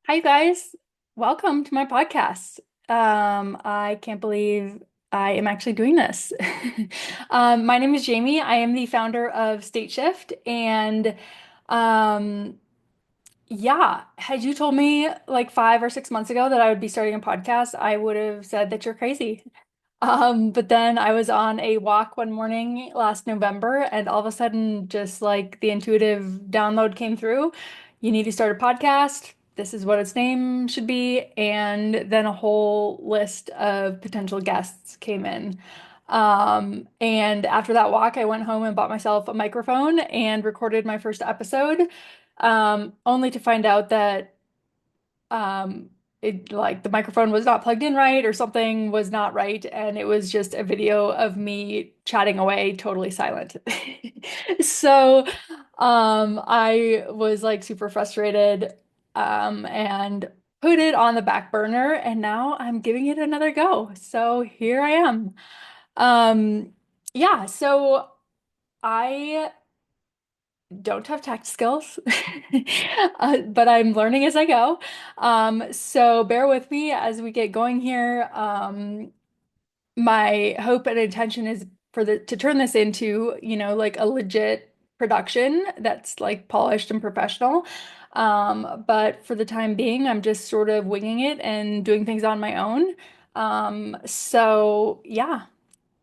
Hi, you guys. Welcome to my podcast. I can't believe I am actually doing this. My name is Jamie. I am the founder of State Shift. And um, yeah, had you told me like 5 or 6 months ago that I would be starting a podcast, I would have said that you're crazy. But then I was on a walk one morning last November, and all of a sudden, just like the intuitive download came through. You need to start a podcast. This is what its name should be. And then a whole list of potential guests came in. And after that walk, I went home and bought myself a microphone and recorded my first episode, only to find out that um it like the microphone was not plugged in right or something was not right, and it was just a video of me chatting away totally silent. So I was like super frustrated, and put it on the back burner, and now I'm giving it another go. So here I am. um yeah, so I don't have tech skills, but I'm learning as I go. So bear with me as we get going here. My hope and intention is for the to turn this into, like a legit production that's like polished and professional. But for the time being, I'm just sort of winging it and doing things on my own. So yeah,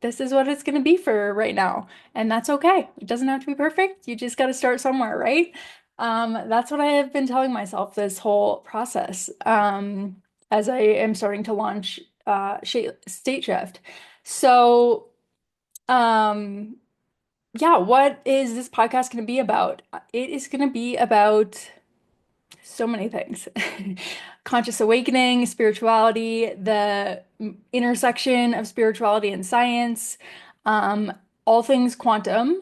this is what it's going to be for right now. And that's okay. It doesn't have to be perfect. You just got to start somewhere, right? That's what I have been telling myself this whole process, as I am starting to launch State Shift. So, um, yeah, what is this podcast going to be about? It is going to be about so many things. Conscious awakening, spirituality, the intersection of spirituality and science, um, all things quantum,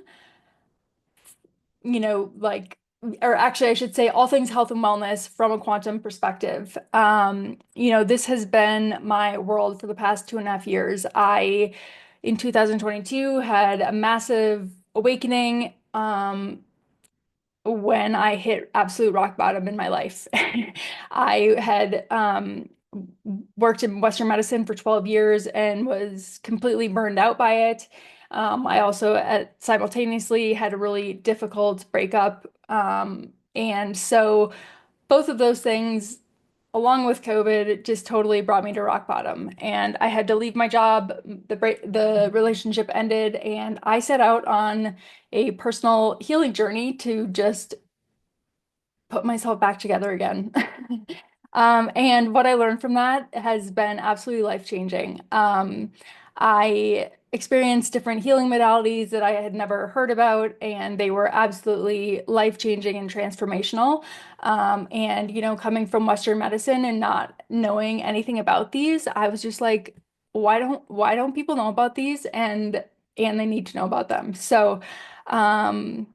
like, or actually, I should say all things health and wellness from a quantum perspective. This has been my world for the past 2.5 years. In 2022, had a massive awakening. When I hit absolute rock bottom in my life. I had worked in Western medicine for 12 years and was completely burned out by it. I also simultaneously had a really difficult breakup. And so both of those things, along with COVID, just totally brought me to rock bottom. And I had to leave my job. The relationship ended, and I set out on a personal healing journey to just put myself back together again. And what I learned from that has been absolutely life-changing. I experienced different healing modalities that I had never heard about, and they were absolutely life-changing and transformational. And coming from Western medicine and not knowing anything about these, I was just like, why don't people know about these? And they need to know about them. So, um,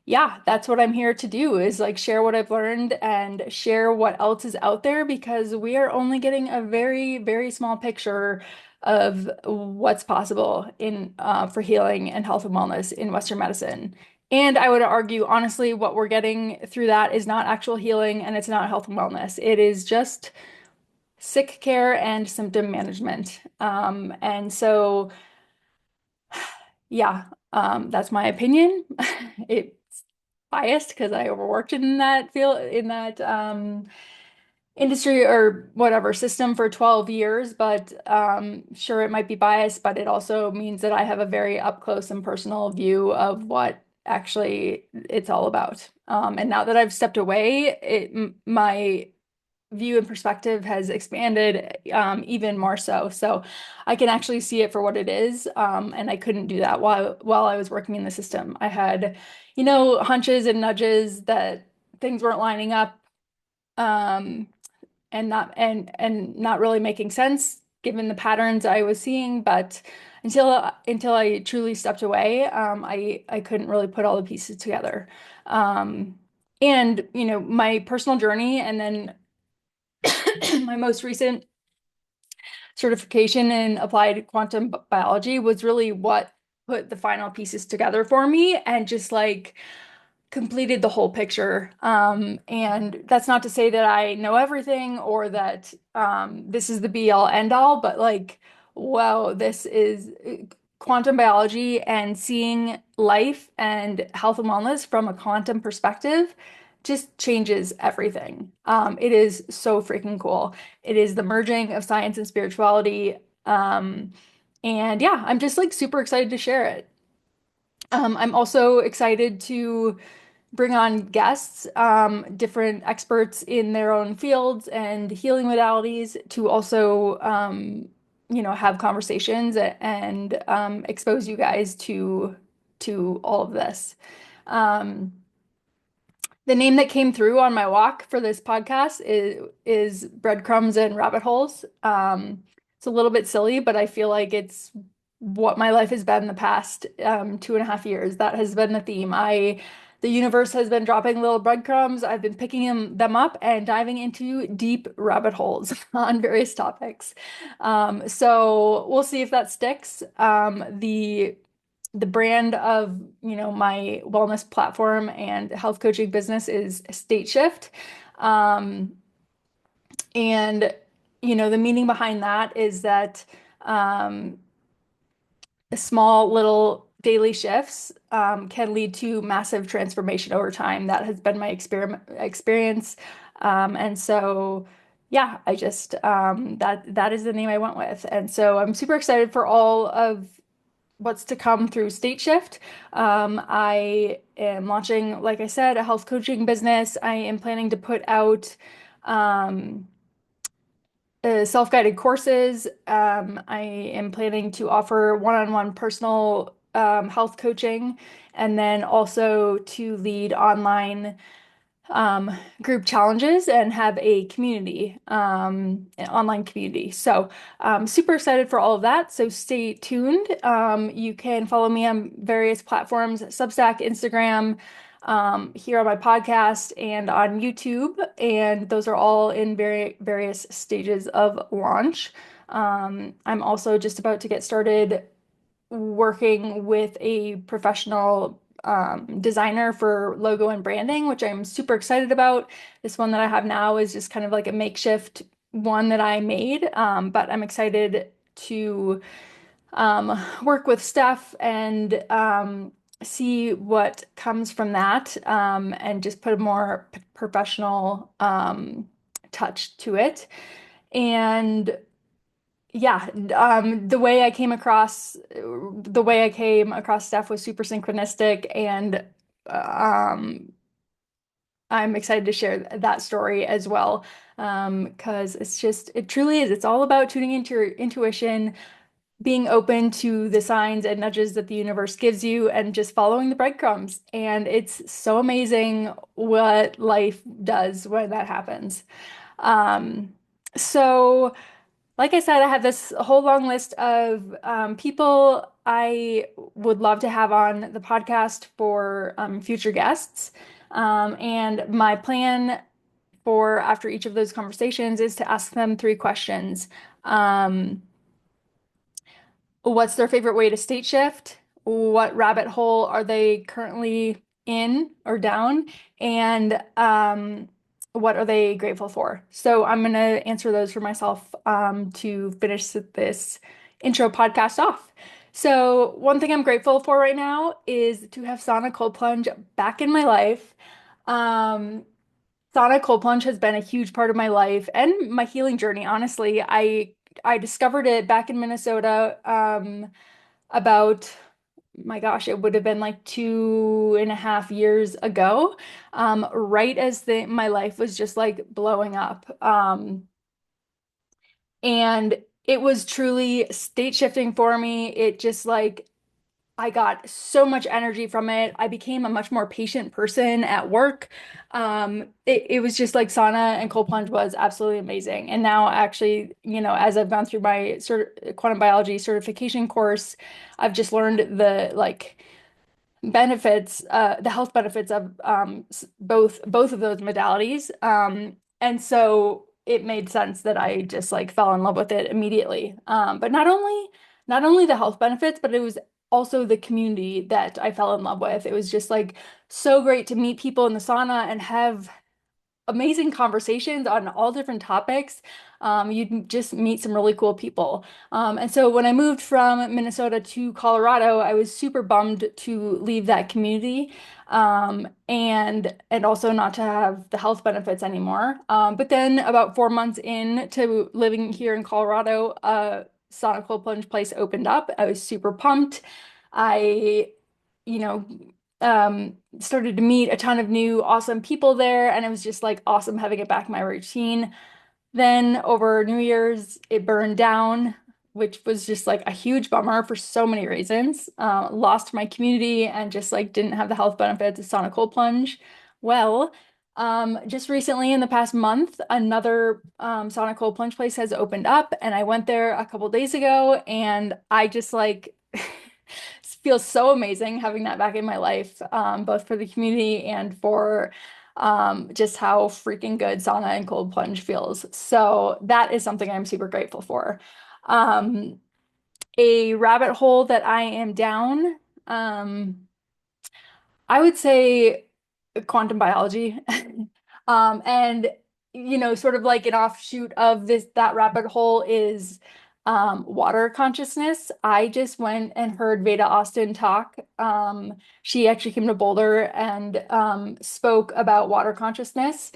yeah, that's what I'm here to do, is like share what I've learned and share what else is out there, because we are only getting a very, very small picture of what's possible in for healing and health and wellness in Western medicine. And I would argue, honestly, what we're getting through that is not actual healing, and it's not health and wellness. It is just sick care and symptom management. And so, yeah, that's my opinion. It's biased because I overworked in that field, in that industry or whatever system for 12 years, but sure, it might be biased, but it also means that I have a very up close and personal view of what actually it's all about. And now that I've stepped away, my view and perspective has expanded, even more so. So I can actually see it for what it is. And I couldn't do that while I was working in the system. I had, hunches and nudges that things weren't lining up, um, and not really making sense given the patterns I was seeing. But until I truly stepped away, I couldn't really put all the pieces together. And my personal journey, and then my most recent certification in applied quantum biology was really what put the final pieces together for me, and just like completed the whole picture. And that's not to say that I know everything or that this is the be all end all, but like, wow, this is quantum biology and seeing life and health and wellness from a quantum perspective just changes everything. It is so freaking cool. It is the merging of science and spirituality. And yeah, I'm just like super excited to share it. I'm also excited to bring on guests, different experts in their own fields and healing modalities to also, have conversations and expose you guys to all of this. Um, the name that came through on my walk for this podcast is breadcrumbs and rabbit holes. It's a little bit silly, but I feel like it's what my life has been the past 2.5 years. That has been the theme. The universe has been dropping little breadcrumbs. I've been picking them up and diving into deep rabbit holes on various topics. So we'll see if that sticks. The brand of, my wellness platform and health coaching business is State Shift. Um, and, the meaning behind that is that um, small little daily shifts can lead to massive transformation over time. That has been my experience. And so, yeah, I just that is the name I went with. And so I'm super excited for all of what's to come through State Shift. I am launching, like I said, a health coaching business. I am planning to put out um, self-guided courses. I am planning to offer one-on-one personal health coaching and then also to lead online um, group challenges and have a community, an online community. So, super excited for all of that. So stay tuned. You can follow me on various platforms, Substack, Instagram, here on my podcast and on YouTube. And those are all in various stages of launch. I'm also just about to get started working with a professional designer for logo and branding, which I'm super excited about. This one that I have now is just kind of like a makeshift one that I made, but I'm excited to work with Steph and see what comes from that and just put a more professional touch to it. And yeah, the way I came across Steph was super synchronistic, and um, I'm excited to share that story as well. Because it truly is. It's all about tuning into your intuition, being open to the signs and nudges that the universe gives you, and just following the breadcrumbs. And it's so amazing what life does when that happens. Um, so. Like I said, I have this whole long list of people I would love to have on the podcast for future guests. And my plan for after each of those conversations is to ask them three questions. Um, What's their favorite way to state shift? What rabbit hole are they currently in or down? And what are they grateful for? So I'm going to answer those for myself to finish this intro podcast off. So one thing I'm grateful for right now is to have sauna cold plunge back in my life. Um, Sauna cold plunge has been a huge part of my life and my healing journey, honestly. I discovered it back in Minnesota about my gosh, it would have been like 2.5 years ago, right as my life was just like blowing up. And it was truly state shifting for me. It just like I got so much energy from it. I became a much more patient person at work. It was just like sauna and cold plunge was absolutely amazing. And now actually, as I've gone through my quantum biology certification course, I've just learned the like benefits, the health benefits of both of those modalities. And so it made sense that I just like fell in love with it immediately. But not only the health benefits, but it was also the community that I fell in love with. It was just like so great to meet people in the sauna and have amazing conversations on all different topics. You'd just meet some really cool people. And so when I moved from Minnesota to Colorado, I was super bummed to leave that community, and also not to have the health benefits anymore. But then about 4 months into living here in Colorado, a sauna cold plunge place opened up. I was super pumped. I, you know, started to meet a ton of new awesome people there, and it was just like awesome having it back in my routine. Then over New Year's, it burned down, which was just like a huge bummer for so many reasons. Lost my community and just like didn't have the health benefits of sauna cold plunge. Well, just recently in the past month, another sauna cold plunge place has opened up, and I went there a couple days ago, and I just like feels so amazing having that back in my life, both for the community and for just how freaking good sauna and cold plunge feels. So that is something I'm super grateful for. Um, a rabbit hole that I am down. Um, I would say quantum biology. And sort of like an offshoot of that rabbit hole is water consciousness. I just went and heard Veda Austin talk. She actually came to Boulder and spoke about water consciousness.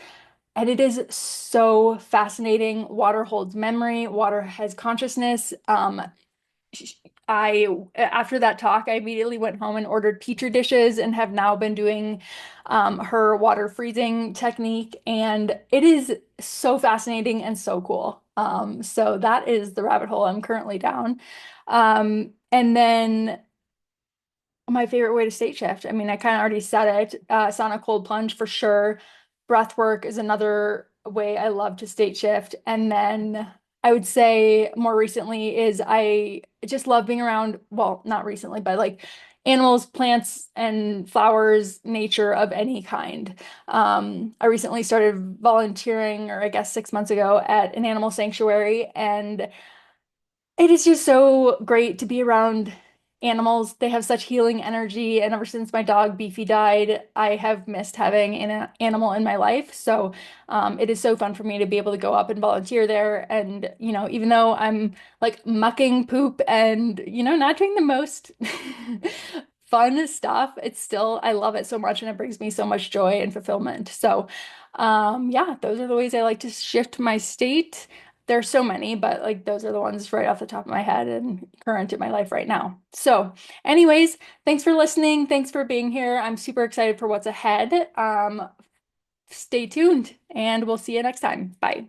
And it is so fascinating. Water holds memory, water has consciousness. I After that talk, I immediately went home and ordered Petri dishes and have now been doing her water freezing technique, and it is so fascinating and so cool. So that is the rabbit hole I'm currently down. And then my favorite way to state shift. I mean, I kind of already said it. Sauna cold plunge for sure. Breath work is another way I love to state shift. And then I would say more recently is I just love being around, well, not recently, but like animals, plants, and flowers, nature of any kind. I recently started volunteering, or I guess 6 months ago, at an animal sanctuary, and it is just so great to be around animals. They have such healing energy, and ever since my dog Beefy died, I have missed having an animal in my life. So, it is so fun for me to be able to go up and volunteer there. And, even though I'm like mucking poop and, not doing the most fun stuff, it's still, I love it so much, and it brings me so much joy and fulfillment. So, yeah, those are the ways I like to shift my state. There's so many, but like those are the ones right off the top of my head and current in my life right now. So, anyways, thanks for listening. Thanks for being here. I'm super excited for what's ahead. Stay tuned, and we'll see you next time. Bye.